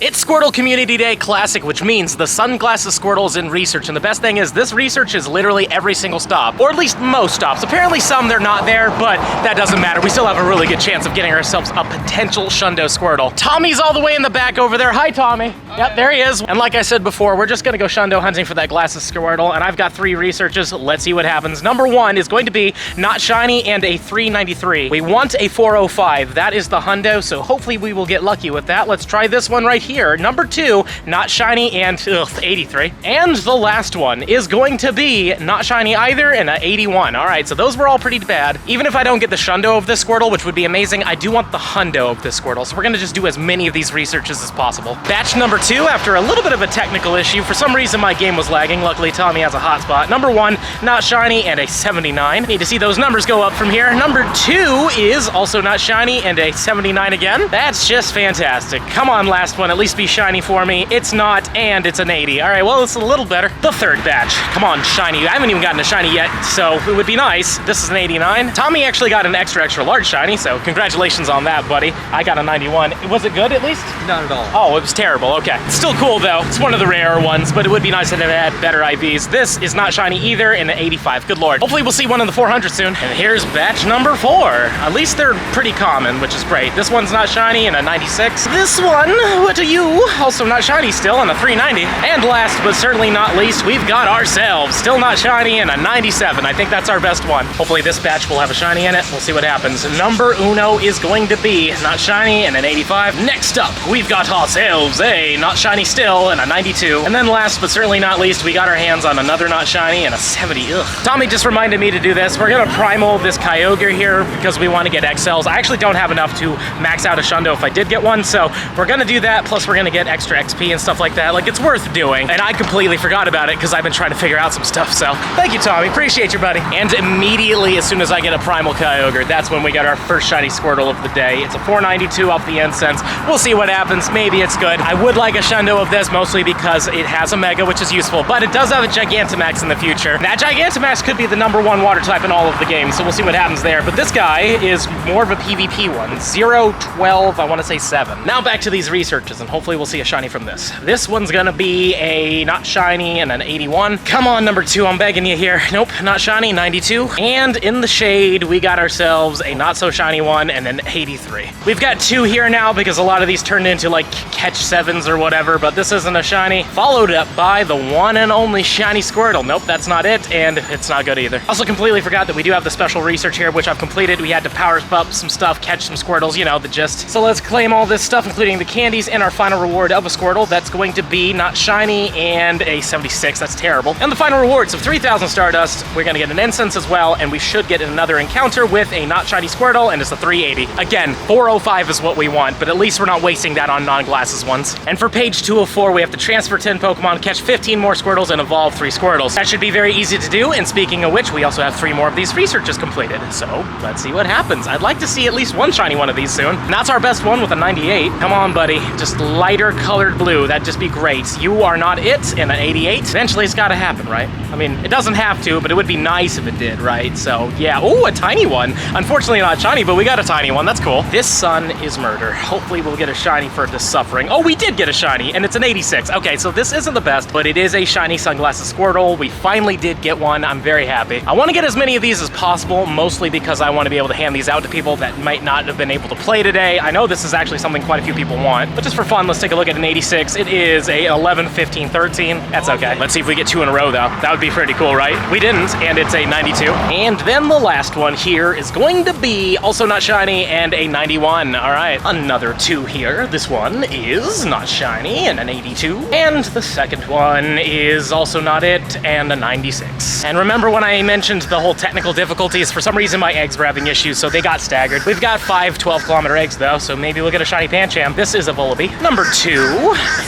It's Squirtle Community Day Classic, which means the sunglasses Squirtle is in research, and the best thing is this research is literally every single stop, or at least most stops. Apparently some they're not there, but that doesn't matter. We still have a really good chance of getting ourselves a potential Shundo Squirtle. Tommy's all the way in the back over there. Hi, Tommy. Yep, there he is. And like I said before, we're just gonna go Shundo hunting for that glasses Squirtle, and I've got 3 researches. Let's see what happens. Number 1 is going to be not shiny and a 393. We want a 405. That is the hundo, so hopefully we will get lucky with that. Let's try this one right here. Number 2, not shiny and 83. And the last one is going to be not shiny either and a 81. All right, so those were all pretty bad. Even if I don't get the Shundo of this Squirtle, which would be amazing, I do want the hundo of this Squirtle, so we're gonna just do as many of these researches as possible. Batch number 2, after a little bit of a technical issue, for some reason my game was lagging. Luckily, Tommy has a hotspot. Number 1, not shiny and a 79. Need to see those numbers go up from here. Number 2 is also not shiny and a 79 again. That's just fantastic. Come on, last one, at least be shiny for me. It's not, and it's an 80. All right, well, it's a little better. The third batch. Come on, shiny. I haven't even gotten a shiny yet, so it would be nice. This is an 89. Tommy actually got an extra large shiny, so congratulations on that, buddy. I got a 91. Was it good, at least? Not at all. Oh, it was terrible. Okay. It's still cool, though. It's one of the rarer ones, but it would be nice if it had better IVs. This is not shiny either, and an 85. Good lord. Hopefully we'll see one in the 400 soon. And here's batch number 4. At least they're pretty common, which is great. This one's not shiny and a 96. This one, what are you? Also not shiny still and a 390. And last but certainly not least, we've got ourselves still not shiny and a 97. I think that's our best one. Hopefully this batch will have a shiny in it. We'll see what happens. Number uno is going to be not shiny and an 85. Next up, we've got ourselves a not shiny still and a 92. And then last but certainly not least, we got our hands on another not shiny and a 70. Ugh. Tommy just reminded me to do this. We're gonna primal this Kyogre here because we want to get XLs. I actually don't have enough to max out a Shundo if I did get one, so we're gonna do that, plus we're gonna get extra XP and stuff like that. Like, it's worth doing, and I completely forgot about it because I've been trying to figure out some stuff, so thank you, Tommy. Appreciate you, buddy. And immediately, as soon as I get a primal Kyogre, that's when we get our first shiny Squirtle of the day. It's a 492 off the incense. We'll see what happens. Maybe it's good. I would like a Shundo of this, mostly because it has a Mega, which is useful, but it does have a Gigantamax in the future. That Gigantamax could be the number 1 water type in all of the games, so we'll see what happens there. But this guy is more of a PvP one. 0, 12, I want to say 7. Now back to these researches, and hopefully we'll see a shiny from this. This one's gonna be a not shiny and an 81. Come on, number 2, I'm begging you here. Nope, not shiny, 92. And in the shade, we got ourselves a not so shiny one and an 83. We've got 2 here now because a lot of these turned into like catch 7s or whatever, but this isn't a shiny. Followed up by the one and only shiny Squirtle. Nope, that's not it, and it's not good either. Also completely forgot that we do have the special research here, which I've completed. We had to power up some stuff, catch some Squirtles, you know, the gist. So let's claim all this stuff, including the candies, and our final reward of a Squirtle. That's going to be not shiny and a 76. That's terrible. And the final rewards of 3,000 Stardust. We're gonna get an incense as well, and we should get another encounter with a not shiny Squirtle, and it's a 380. Again, 405 is what we want, but at least we're not wasting that on non-glasses ones. And for page 204, we have to transfer 10 Pokemon, catch 15 more Squirtles, and evolve 3 Squirtles. That should be very easy to do, and speaking of which, we also have 3 more of these researches completed. So let's see what happens. I'd like to see at least one shiny one of these soon. And that's our best one with a 98. Come on, buddy. Just lighter colored blue. That'd just be great. You are not it in an 88. Eventually, it's gotta happen, right? I mean, it doesn't have to, but it would be nice if it did, right? So yeah. Oh, a tiny one. Unfortunately not shiny, but we got a tiny one. That's cool. This sun is murder. Hopefully we'll get a shiny for this suffering. Oh, we did get a shiny, and it's an 86. Okay, so this isn't the best, but it is a shiny sunglasses Squirtle. We finally did get one. I'm very happy. I want to get as many of these as possible, mostly because I want to be able to hand these out to people that might not have been able to play today. I know this is actually something quite a few people want, but just for fun, let's take a look at an 86. It is a 11, 15, 13. That's okay. Let's see if we get 2 in a row, though. That would be pretty cool, right? We didn't, and it's a 92. And then the last one here is going to be also not shiny and a 91. All right, another 2 here. This one is not shiny and an 82. And the second one is also not it and a 96. And remember when I mentioned the whole technical difficulties, for some reason my eggs were having issues, so they got staggered. We've got 5 12-kilometer eggs though, so maybe we'll get a shiny Pancham. This is a Volibee. Number 2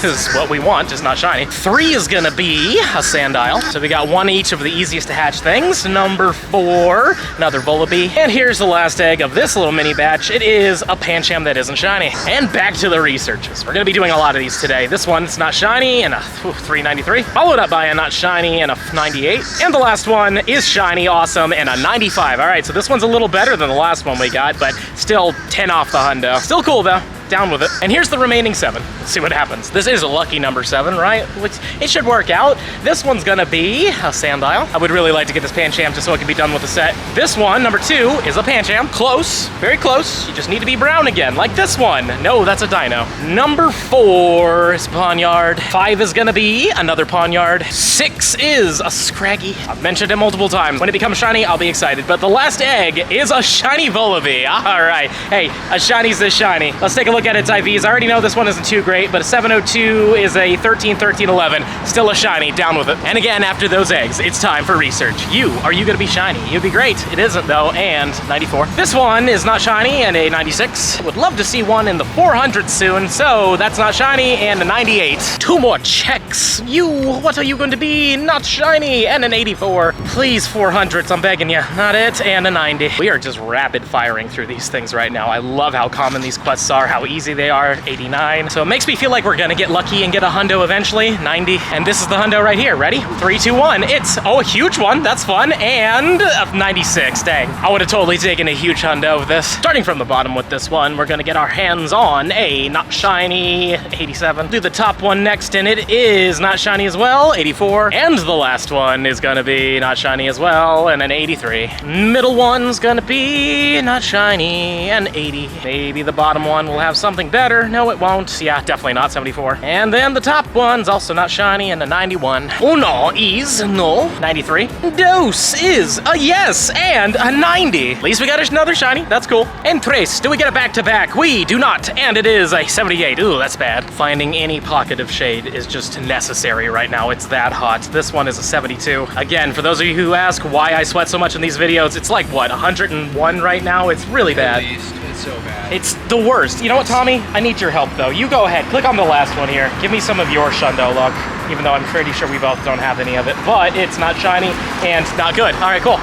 is what we want, just not shiny. 3 is gonna be a Sandile. So we got 1 each of the easiest to hatch things. Number 4, another Volibee. And here's the last egg of this little mini batch. It is a Pancham that isn't shiny. And back to the researches. We're gonna be doing a lot of these today. This one's not shiny and a 393. Followed up by a not shiny and a 98. And the last one is shiny, awesome, and a 95. All right, so this one's a little better than the last one we got, but still 10 off the hundo. Still cool though. down with it. And here's the remaining 7. Let's see what happens. This is a lucky number 7, right? Which it should work out. This one's gonna be a Sandile. I would really like to get this Pancham just so it can be done with the set. This one, number 2, is a Pancham. Close, very close. You just need to be brown again, like this one. No, that's a Dino. Number 4 is Pawniard. 5 is gonna be another Pawniard. 6 is a Scraggy. I've mentioned it multiple times. When it becomes shiny, I'll be excited. But the last egg is a shiny Volibee. All right. Hey, a shiny's this shiny. Let's take a look at its IVs. I already know this one isn't too great, but a 702 is a 13, 13, 11. Still a shiny. Down with it. And again, after those eggs, it's time for research. Are you gonna be shiny? You'd be great. It isn't though, and 94. This one is not shiny and a 96. Would love to see one in the 400 soon, so that's not shiny and a 98. 2 more checks. What are you going to be? Not shiny and an 84. Please 400s, I'm begging you. Not it, and a 90. We are just rapid firing through these things right now. I love how common these quests are, how easy they are. 89. So it makes me feel like we're gonna get lucky and get a hundo eventually. 90. And this is the hundo right here. Ready? 3, 2, 1. It's, a huge one. That's fun. And a 96. Dang. I would have totally taken a huge hundo of this. Starting from the bottom with this one, we're gonna get our hands on a not shiny 87. Do the top one next, and it is not shiny as well, 84. And the last one is gonna be not shiny as well, and an 83. Middle one's gonna be not shiny, and 80. Maybe the bottom one will have something better. No, it won't. Yeah, definitely not 74. And then the top one's also not shiny, and a 91. Uno is no 93. Dos is a yes, and a 90. At least we got another shiny. That's cool. And Trace, do we get a back-to-back? We do not, and it is a 78. Ooh, that's bad. Finding any pocket of shade is just necessary right now. It's that hot. This one is a 72. Again, for those of you who ask why I sweat so much in these videos, it's like, what, 101 right now? It's really bad. At least. It's so bad. It's the worst. You know what, Tommy? I need your help, though. You go ahead. Click on the last one here. Give me some of your Shundo luck, even though I'm pretty sure we both don't have any of it. But it's not shiny and not good. All right, cool.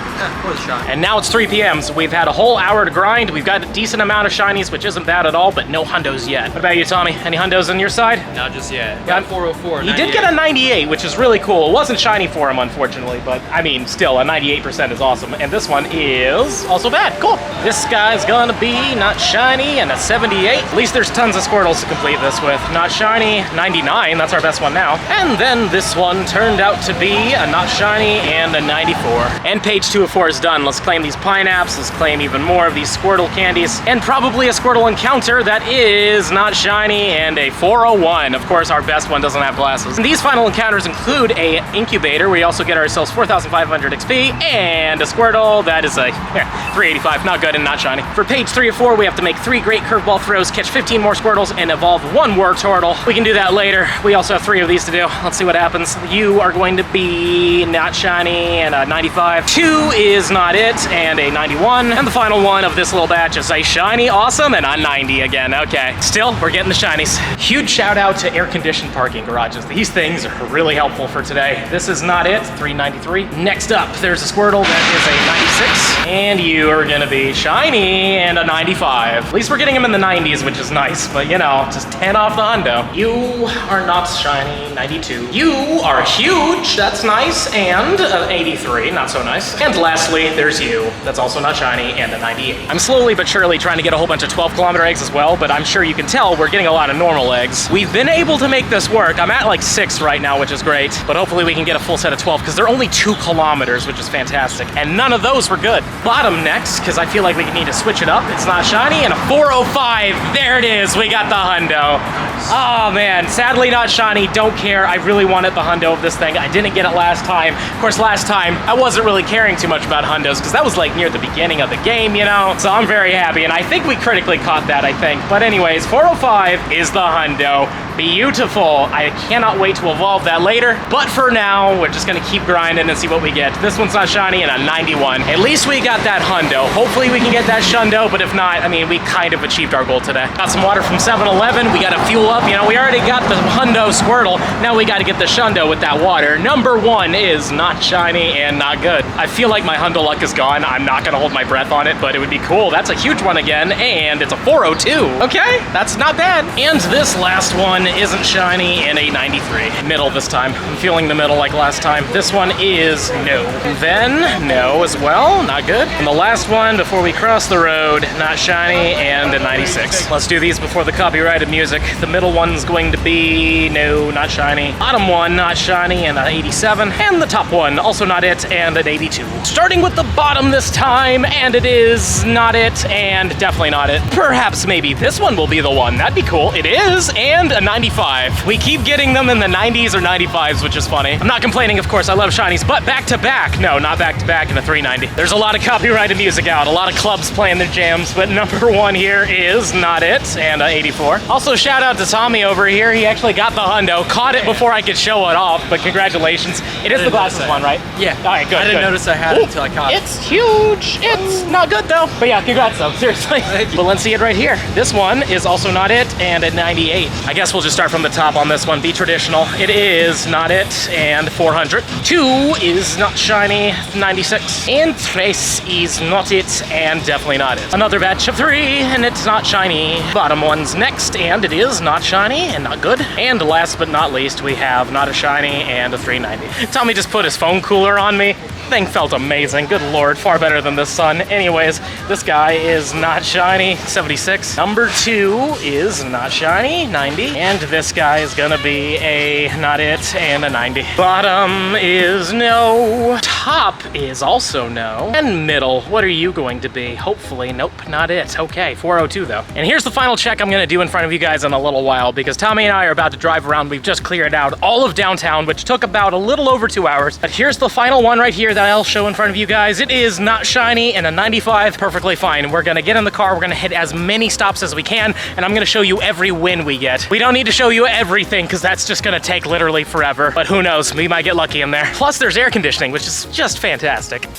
And now it's 3 p.m., so we've had a whole hour to grind. We've got a decent amount of shinies, which isn't bad at all, but no hundos yet. What about you, Tommy? Any hundos on your side? Not just yet. Got 404. He did get a 98, which is really cool. It wasn't shiny for him, unfortunately, but I mean, still, a 98% is awesome. And this one is also bad. Cool. This guy's gonna be not shiny and a 78. At least there's tons of Squirtles to complete this with. Not shiny, 99. That's our best one now. And then this one turned out to be a not shiny and a 94. And page 2 of 4 is done. Let's claim these pineapples. Let's claim even more of these Squirtle candies. And probably a Squirtle encounter that is not shiny and a 401. Of course, our best one doesn't have glasses. And these final encounters include a incubator. We also get ourselves 4,500 XP and a Squirtle that is a 385. Not good and not shiny. For page 3 of 4, we have to make 3 great curveball throws, catch 15 more Squirtles, and evolve 1 Wartortle. We can do that later. We also have 3 of these to do. Let's see what happens. You are going to be not shiny and a 95. 2 is not it, and a 91. And the final one of this little batch is a shiny, awesome, and a 90 again. Okay. Still, we're getting the shinies. Huge shout out to air-conditioned parking garages. These things are really helpful for today. This is not it, 393. Next up, there's a Squirtle that is a 96. And you are gonna be shiny and a 95. At least we're getting him in the 90s, which is nice, but you know, just 10 off the hundo. You are not shiny, 92. You are huge, that's nice, and an 83, not so nice. And lastly, there's you. That's also not shiny and a 98. I'm slowly but surely trying to get a whole bunch of 12-kilometer eggs as well, but I'm sure you can tell we're getting a lot of normal eggs. We've been able to make this work. I'm at like 6 right now, which is great, but hopefully we can get a full set of 12 because they're only 2 kilometers, which is fantastic. And none of those were good. Bottom next, because I feel like we need to switch it up. It's not shiny and a 405. There it is. We got the hundo. Oh man, sadly not shiny. Don't care. I really wanted the hundo of this thing. I didn't get it last time. Of course, last time I wasn't really caring too much about hundos because that was like near the beginning of the game, you know? So I'm very happy, and I think we critically caught that, I think. But anyways, 405 is the hundo. Beautiful. I cannot wait to evolve that later. But for now, we're just gonna keep grinding and see what we get. This one's not shiny and a 91. At least we got that hundo. Hopefully we can get that shundo, but if not, I mean, we kind of achieved our goal today. Got some water from 7-Eleven. We gotta fuel up. You know, we already got the hundo Squirtle. Now we gotta get the shundo with that water. Number 1 is not shiny and not good. I feel like my hundo luck is gone. I'm not gonna hold my breath on it, but it would be cool. That's a huge one again, and it's a 402. Okay, that's not bad. And this last one one isn't shiny and a 93. Middle this time. I'm feeling the middle like last time. This one is no. Then no as well, not good. And the last one before we cross the road, not shiny and a 96. Let's do these before the copyrighted music. The middle one's going to be no, not shiny. Bottom one, not shiny and an 87. And the top one, also not it and an 82. Starting with the bottom this time, and it is not it and definitely not it. Perhaps maybe this one will be the one. That'd be cool. It is, and a 95. We keep getting them in the 90s or 95s, which is funny. I'm not complaining, of course. I love shinies, but back to back. No, not back to back in a 390. There's a lot of copyrighted music out, a lot of clubs playing their jams, but number one here is not it, and a 84. Also, shout out to Tommy over here. He actually got the hundo, caught it before I could show it off, but congratulations. It is the glasses one, right? Yeah. All right, good. I didn't notice I had it until I caught it. It's huge. It's not good though. But yeah, congrats though, seriously. But let's see it right here. This one is also not it and a 98. I guess we'll just start from the top on this one. Be traditional. It is not it and 400. 2 is not shiny, 96. And 3 is not it and definitely not it. Another batch of 3 and it's not shiny. Bottom one's next and it is not shiny and not good. And last but not least, we have not a shiny and a 390. Tommy just put his phone cooler on me. Thing felt amazing. Good lord, far better than the sun. Anyways, this guy is not shiny, 76. Number 2 is not shiny, 90. And this guy is gonna be a not it and a 90. Bottom is no. Top is also no. And middle, what are you going to be? Hopefully, nope, not it. Okay, 402 though. And here's the final check I'm gonna do in front of you guys in a little while because Tommy and I are about to drive around. We've just cleared out all of downtown, which took about a little over 2 hours. But here's the final one right here that I'll show in front of you guys. It is not shiny and a 95, perfectly fine. We're gonna get in the car, we're gonna hit as many stops as we can, and I'm gonna show you every win we get. We don't need to show you everything because that's just gonna take literally forever, but who knows, we might get lucky in there. Plus there's air conditioning, which is just fantastic.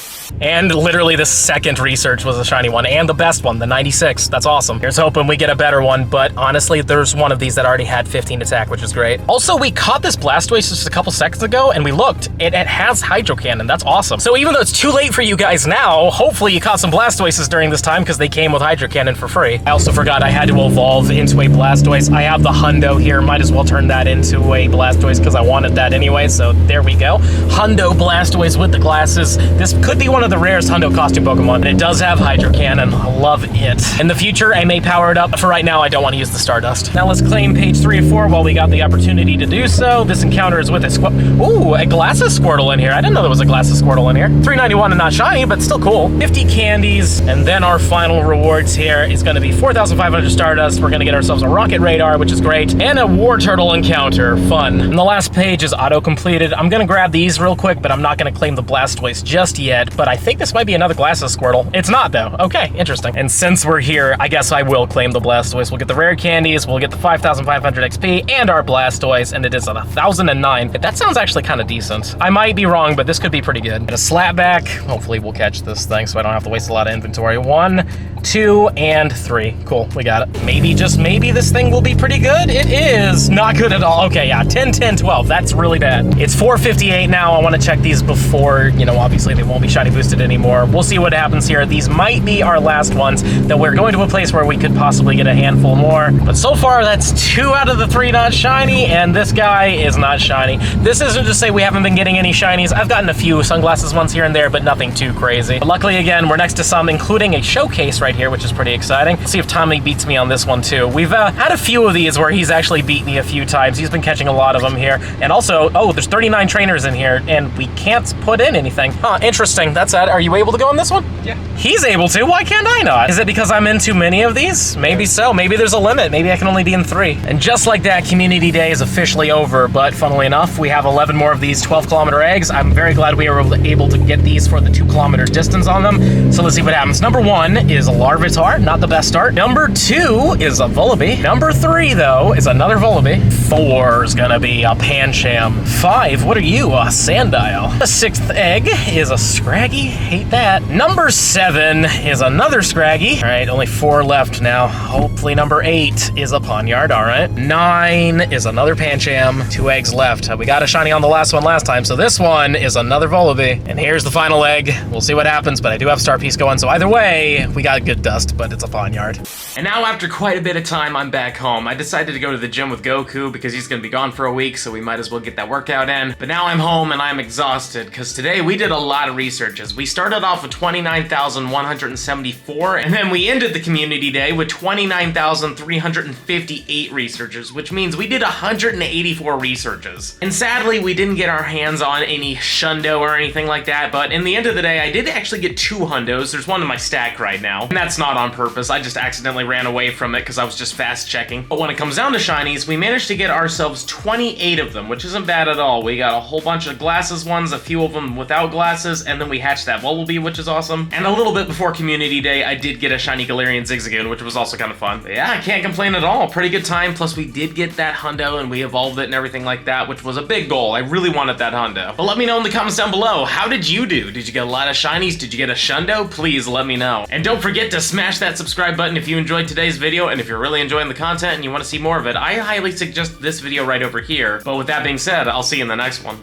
And literally the second research was a shiny one, and the best one, the 96. That's awesome. Here's hoping we get a better one, but honestly, there's one of these that already had 15 attack, which is great. Also, we caught this Blastoise just a couple seconds ago, and we looked. It has Hydro Cannon. That's awesome. So even though it's too late for you guys now, hopefully you caught some Blastoises during this time because they came with Hydro Cannon for free. I also forgot I had to evolve into a Blastoise. I have the Hundo here. Might as well turn that into a Blastoise because I wanted that anyway, so there we go. Hundo Blastoise with the glasses. This could be one of the rarest Hundo costume Pokemon, and it does have Hydro Cannon. I love it. In the future, I may power it up, but for right now, I don't want to use the Stardust. Now let's claim page 3 of 4 while we got the opportunity to do so. This encounter is with a glasses Squirtle in here. I didn't know there was a glasses Squirtle in here. 391 and not shiny, but still cool. 50 candies, and then our final rewards here is going to be 4,500 Stardust. We're going to get ourselves a Rocket Radar, which is great, and a War Turtle encounter. Fun. And the last page is auto-completed. I'm going to grab these real quick, but I'm not going to claim the Blastoise just yet, but I think this might be another glasses Squirtle. It's not though. Okay, interesting. And since we're here, I guess I will claim the Blastoise. We'll get the rare candies, we'll get the 5,500 XP, and our Blastoise, and it is at 1,009. That sounds actually kind of decent. I might be wrong, but this could be pretty good. And a slapback. Hopefully we'll catch this thing so I don't have to waste a lot of inventory. 1, 2, and 3. Cool, we got it. Maybe, just maybe, this thing will be pretty good. It is not good at all. Okay, yeah, 10, 10, 12. That's really bad. It's 458 now. I want to check these before, you know, obviously they won't be shiny boosted anymore. We'll see what happens here. These might be our last ones, that we're going to a place where we could possibly get a handful more. But so far, that's 2 out of the 3 not shiny, and this guy is not shiny. This isn't to say we haven't been getting any shinies. I've gotten a few sunglasses ones here and there, but nothing too crazy. But luckily, again, we're next to some, including a showcase right here, which is pretty exciting. Let's see if Tommy beats me on this one too. We've had a few of these where he's actually beat me a few times. He's been catching a lot of them here. And also, oh, there's 39 trainers in here, and we can't put in anything. Huh, interesting. That's that. Are you able to go on this one? Yeah. He's able to. Why can't I not? Is it because I'm in too many of these? Maybe so. Maybe there's a limit. Maybe I can only be in 3. And just like that, Community Day is officially over. But funnily enough, we have 11 more of these 12-kilometer eggs. I'm very glad we were able to get these for the 2-kilometer distance on them. So let's see what happens. Number 1 is a Larvitar. Not the best start. Number 2 is a Vullaby. Number 3, though, is another Vullaby. 4 is gonna be a Pancham. 5, what are you? A Sandile. The 6th egg is a Scraggy. Hate that. Number 7 7 is another Scraggy. All right, only 4 left now. Hopefully number 8 is a Pawniard. All right. 9 is another Pancham. 2 eggs left. We got a shiny on the last one last time, so this one is another Volibee. And here's the final egg. We'll see what happens, but I do have Star Piece going, so either way, we got a good dust, but it's a Pawniard. And now after quite a bit of time, I'm back home. I decided to go to the gym with Goku because he's gonna be gone for a week, so we might as well get that workout in. But now I'm home and I'm exhausted because today we did a lot of researches. We started off with 29,174, and then we ended the community day with 29,358 researchers, which means we did 184 researches. And sadly, we didn't get our hands on any Shundo or anything like that, but in the end of the day, I did actually get 2 Hundos. There's one in my stack right now, and that's not on purpose. I just accidentally ran away from it because I was just fast checking. But when it comes down to shinies, we managed to get ourselves 28 of them, which isn't bad at all. We got a whole bunch of glasses ones, a few of them without glasses, and then we hatched that Volibee, which is awesome. And a little bit before community day, I did get a shiny Galarian Zigzagoon, which was also kind of fun. But yeah, I can't complain at all. Pretty good time, plus we did get that Hundo, and we evolved it and everything like that, which was a big goal. I really wanted that Hundo. But let me know in the comments down below, how did you do? Did you get a lot of shinies? Did you get a Shundo? Please let me know. And don't forget to smash that subscribe button if you enjoyed today's video, and if you're really enjoying the content and you want to see more of it, I highly suggest this video right over here. But with that being said, I'll see you in the next one.